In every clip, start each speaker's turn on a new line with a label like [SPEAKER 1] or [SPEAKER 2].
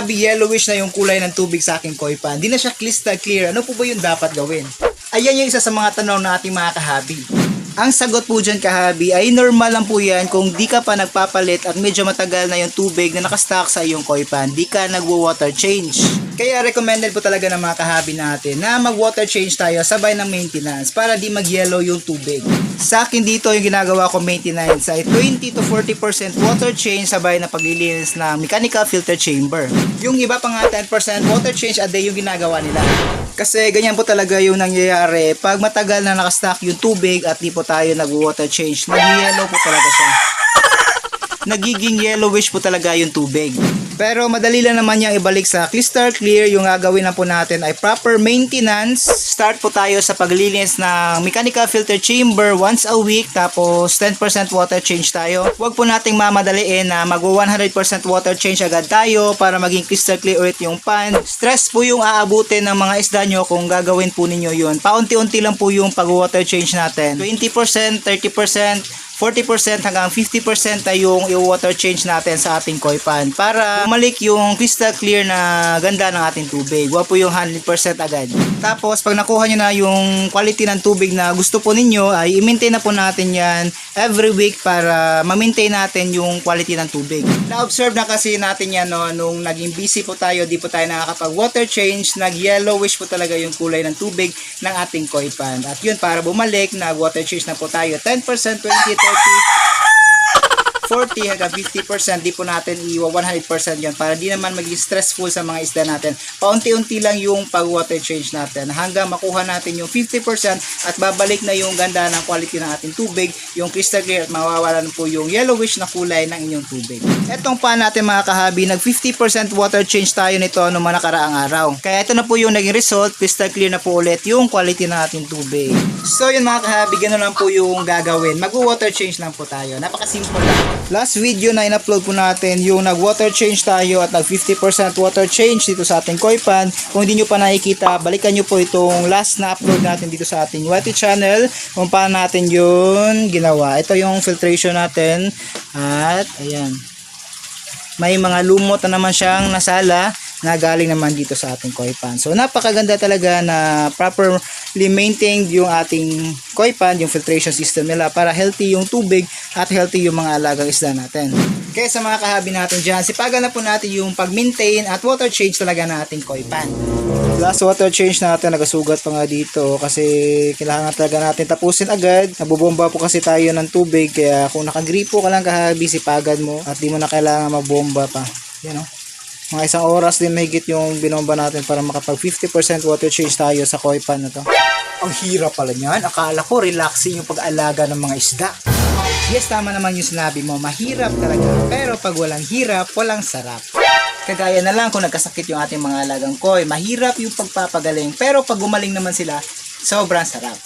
[SPEAKER 1] kahabi, yellowish na yung kulay ng tubig sa aking koi pan. Hindi na siya crystal clear. Ano po ba yung dapat gawin? Ayan yung isa sa mga tanong ng ating mga kahabi. Ang sagot po dyan kahabi ay normal lang po yan kung di ka pa nagpapalit at medyo matagal na yung tubig na nakastock sa iyong koi pan. Di ka nagwo-water change. Kaya recommended po talaga ng mga kahabi natin na mag-water change tayo sabay ng maintenance para di mag-yellow yung tubig. Sa akin dito yung ginagawa ko maintenance ay 20 to 40% water change sabay na paglilinis ng mechanical filter chamber. Yung iba pa nga 10% water change a day yung ginagawa nila. Kasi ganyan po talaga yung nangyayari pag matagal na nakastock yung tubig at di po tayo nag-water change. Nag-yellow po talaga siya. Nagiging yellowish po talaga yung tubig. Pero madali lang naman yung ibalik sa crystal clear. Yung gagawin na po natin ay proper maintenance. Start po tayo sa paglilinis ng mechanical filter chamber once a week. Tapos 10% water change tayo. Huwag po nating mamadaliin na mag 100% water change agad tayo para maging crystal clear ulit yung pan. Stress po yung aabutin ng mga isda nyo kung gagawin po ninyo yun. Paunti-unti lang po yung pag-water change natin. 20%, 30%, 40% hanggang 50% ay yung i-water change natin sa ating koi pan para bumalik yung crystal clear na ganda ng ating tubig. Huwag po yung 100% agad. Tapos pag nakuha nyo na yung quality ng tubig na gusto po ninyo ay i-maintain na po natin yan every week para ma-maintain natin yung quality ng tubig. Na-observe na kasi natin yan no, nung naging busy po tayo, di po tayo nakakapag-water change, nag-yellowish po talaga yung kulay ng tubig ng ating koi pan. At yun, para bumalik, nag-water change na po tayo 10%, 20%, 40 hanggang 50%, di po natin iwa 100% yan para di naman maging stressful sa mga isda natin. Paunti-unti lang yung pag-water change natin hanggang makuha natin yung 50% at babalik na yung ganda ng quality ng ating tubig, yung crystal clear at mawawalan po yung yellowish na kulay ng inyong tubig. Etong pa natin mga kahabi, nag 50% water change tayo nito noong mga nakaraang araw. Kaya ito na po yung naging result, crystal clear na po ulit yung quality ng ating tubig. So yun mga kahabi, ganoon lang po yung gagawin. Mag-water change lang po tayo. Napakasimple lang. Last video na in-upload po natin yung nag-water change tayo at nag 50% water change dito sa ating koi pan. Kung hindi nyo pa nakikita, balikan nyo po itong last na upload natin dito sa ating YT channel kung paano natin yun ginawa. Ito yung filtration natin at ayan. May mga lumot na naman siyang nasala na galing naman dito sa ating koi pan. So napakaganda talaga na properly maintained yung ating koi pan, yung filtration system nila para healthy yung tubig at healthy yung mga alagang isda natin. Kaya sa mga kahabi natin dyan, sipagan na po natin yung pag-maintain at water change talaga na ating koi pan. Last water change natin, nagasugat pa nga dito kasi kailangan talaga natin tapusin agad. Nabubomba po kasi tayo ng tubig kaya kung nakagripo ka lang kahabi, sipagan mo at di mo na kailangan mabomba pa. Yan o. Mga isang oras din mahigit yung binomba natin para makapag 50% water change tayo sa koi pan na to. Ang hirap pala niyan. Akala ko relaxing yung pag-alaga ng mga isda. Yes, tama naman yung sinabi mo. Mahirap talaga. Pero pag walang hirap, walang sarap. Kagaya na lang kung nagkasakit yung ating mga alagang koi. Mahirap yung pagpapagaling. Pero pag gumaling naman sila, sobrang sarap.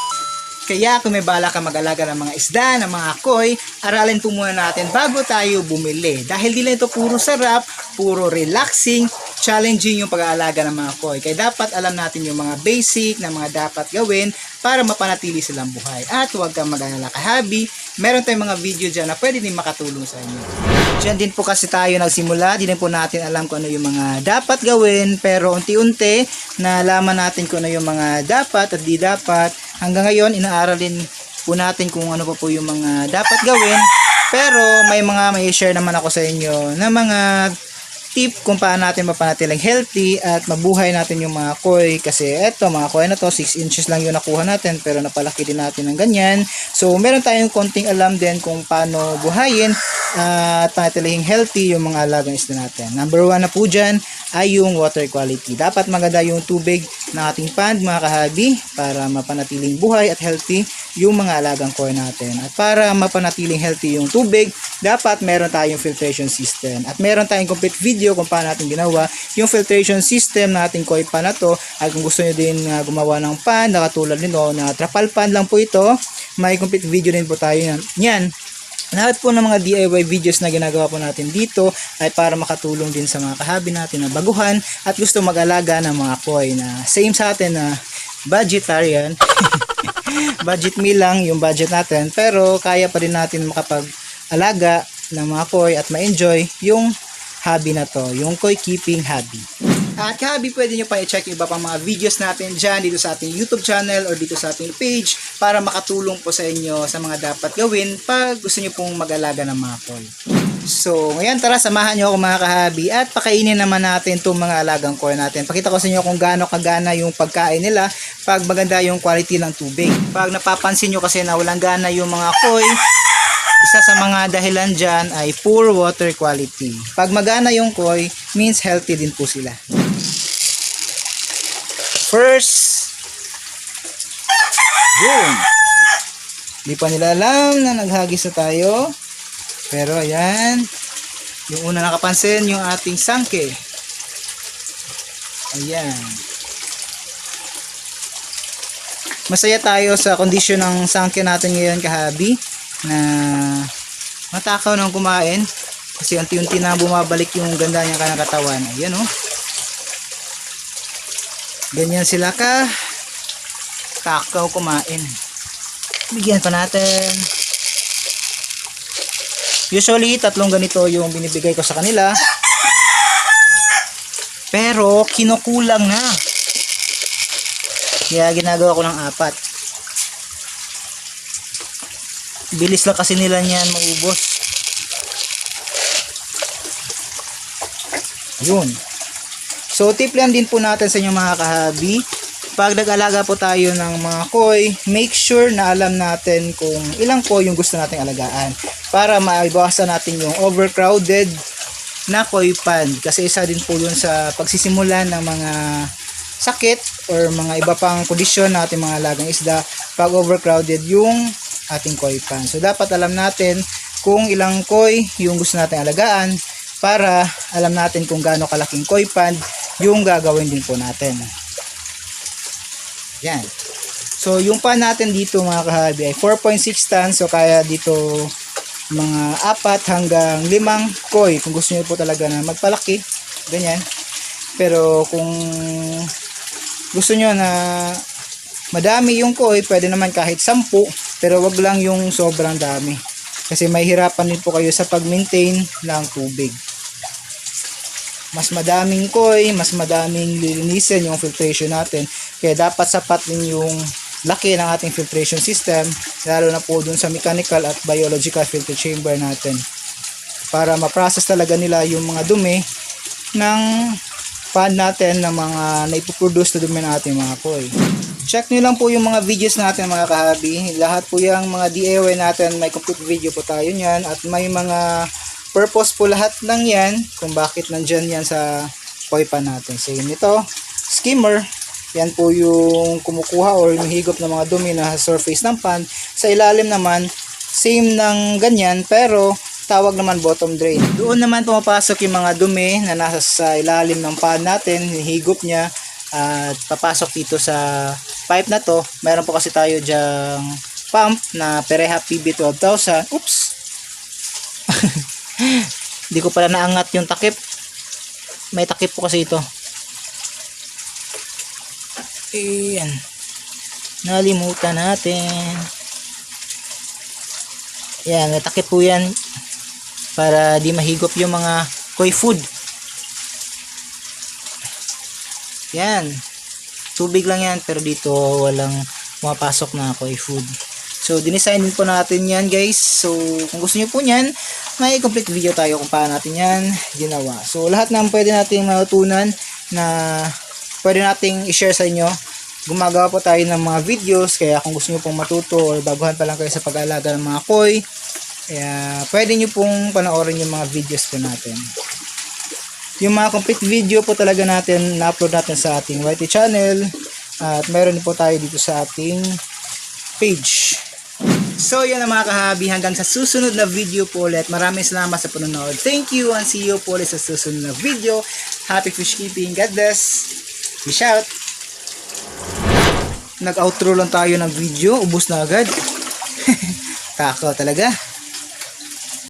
[SPEAKER 1] Kaya kung may bala ka mag-alaga ng mga isda, ng mga koi, aralin po muna natin bago tayo bumili. Dahil di lang ito puro sarap, puro relaxing, challenging yung pag-aalaga ng mga koi. Kaya dapat alam natin yung mga basic na mga dapat gawin para mapanatili silang buhay. At huwag kang mag-alala kahabi, meron tayong mga video dyan na pwede din makatulong sa inyo. Diyan din po kasi tayo nagsimula, di din po natin alam kung ano yung mga dapat gawin, pero unti-unti nalaman natin kung ano yung mga dapat at di dapat. Hanggang ngayon, inaaral din po natin kung ano pa po yung mga dapat gawin. Pero may mga may share naman ako sa inyo na mga tip kung paano natin mapanatiling healthy at mabuhay natin yung mga koi. Kasi eto, mga koi na to, 6 inches lang yung nakuha natin pero napalaki din natin ng ganyan. So, meron tayong konting alam din kung paano buhayin at panatiling healthy yung mga alagang isda natin. Number 1 na po dyan ay yung water quality. Dapat maganda yung tubig ng ating pond, mga kahabi, para mapanatiling buhay at healthy yung mga alagang koi natin. At para mapanatiling healthy yung tubig, dapat meron tayong filtration system. At meron tayong complete video kung paano natin ginawa yung filtration system ng ating koi pan na to. At kung gusto nyo din gumawa ng pan na katulad nito na trapal pan lang po ito, may complete video din po tayo yan. Lahat po ng mga DIY videos na ginagawa po natin dito ay para makatulong din sa mga kahabi natin na baguhan at gusto mag-alaga ng mga koi na same sa atin na budgetarian. Budget meal lang yung budget natin pero kaya pa rin natin makapag-alaga ng mga koi at ma-enjoy yung hobby na to, yung koi keeping hobby. At kahabi, pwede nyo pa i-check yung iba pang mga videos natin dyan dito sa ating YouTube channel or dito sa ating page para makatulong po sa inyo sa mga dapat gawin pag gusto nyo pong mag-alaga ng mga koi. So, ngayon tara, samahan nyo ako mga kahabi at pakainin naman natin itong mga alagang koi natin. Pakita ko sa inyo kung gaano kagana yung pagkain nila pag maganda yung quality ng tubig. Pag napapansin nyo kasi na walang gana yung mga koi, isa sa mga dahilan dyan ay poor water quality. Pag magana yung koi, means healthy din po sila. First, boom! Di pa nila alam na naghagis na tayo. Pero ayan, yung una nakapansin, yung ating sangke. Ayan. Masaya tayo sa kondisyon ng sangke natin ngayon kahabi, na matakaw nang kumain kasi unti-unti na bumabalik yung ganda niya kanang katawan. Ayan oh. Ganyan sila ka takaw kumain. Bigyan pa natin. Usually, 3 ganito yung binibigay ko sa kanila. Pero, kinukulang na. Kaya ginagawa ko ng 4. Bilis lang kasi nila niyan maubos. Yun. So, tip lang din po natin sa inyo mga kahabi. Pag nag-alaga po tayo ng mga koi, make sure na alam natin kung ilang koi yung gusto nating alagaan para maibawasan natin yung overcrowded na koi pond. Kasi isa din po yun sa pagsisimulan ng mga sakit or mga iba pang kondisyon na ating mga alagang isda pag overcrowded yung ating koi pond. So, dapat alam natin kung ilang koi yung gusto nating alagaan para alam natin kung gaano kalaking koi pond yung gagawin din po natin. Yan. So, yung pan natin dito mga kahabi ay 4.6 tons. So, kaya dito mga 4 hanggang 5 koi. Kung gusto niyo po talaga na magpalaki, ganyan. Pero, kung gusto niyo na madami yung koi, pwede naman kahit 10. Pero, wag lang yung sobrang dami. Kasi may hirapan din po kayo sa pag-maintain ng tubig. Mas madaming koi, mas madaming lilinisin yung filtration natin. Kaya dapat sapat din yung laki ng ating filtration system, lalo na po dun sa mechanical at biological filter chamber natin. Para ma-process talaga nila yung mga dumi ng pan natin, ng mga naipoproduce na dumi ng ating mga koi. Check nyo lang po yung mga videos natin mga kahabi. Lahat po yung mga DIY natin, may complete video po tayo nyan. At may mga purpose po lahat ng yan kung bakit nandyan yan sa koi pan natin. So yun ito, skimmer. Yan po yung kumukuha or yung higop ng mga dumi na surface ng pan. Sa ilalim naman, same ng ganyan pero tawag naman bottom drain. Doon naman pumapasok yung mga dumi na nasa sa ilalim ng pan natin, higop niya at papasok dito sa pipe na to. Meron po kasi tayo dyang pump na Pereha PB12,000. Oops! Hindi ko pala naangat yung takip. May takip po kasi ito. Ayan. Nalimutan natin. Yan, may takip po yan para di mahigop yung mga koi food. Yan. Tubig lang yan pero dito walang pumapasok na koi food. So, dinisign din po natin yan guys. So, kung gusto nyo po yan, may complete video tayo kung paano natin yan ginawa. So, lahat ng pwede nating matutunan na pwede nating i-share sa inyo. Gumagawa po tayo ng mga videos. Kaya kung gusto nyo pong matuto or baguhan pa lang kayo sa pag-aalaga ng mga koi, pwede nyo pong panoorin yung mga videos po natin. Yung mga complete video po talaga natin na-upload natin sa ating YT channel. At mayroon po tayo dito sa ating page. So yan na mga kahabi, hanggang sa susunod na video po ulit. Maraming salamat sa panonood. Thank you and see you po ulit sa susunod na video. Happy fish keeping. God bless. Peace out. Nag-outro lang tayo ng video. Ubus na agad. Kakao talaga.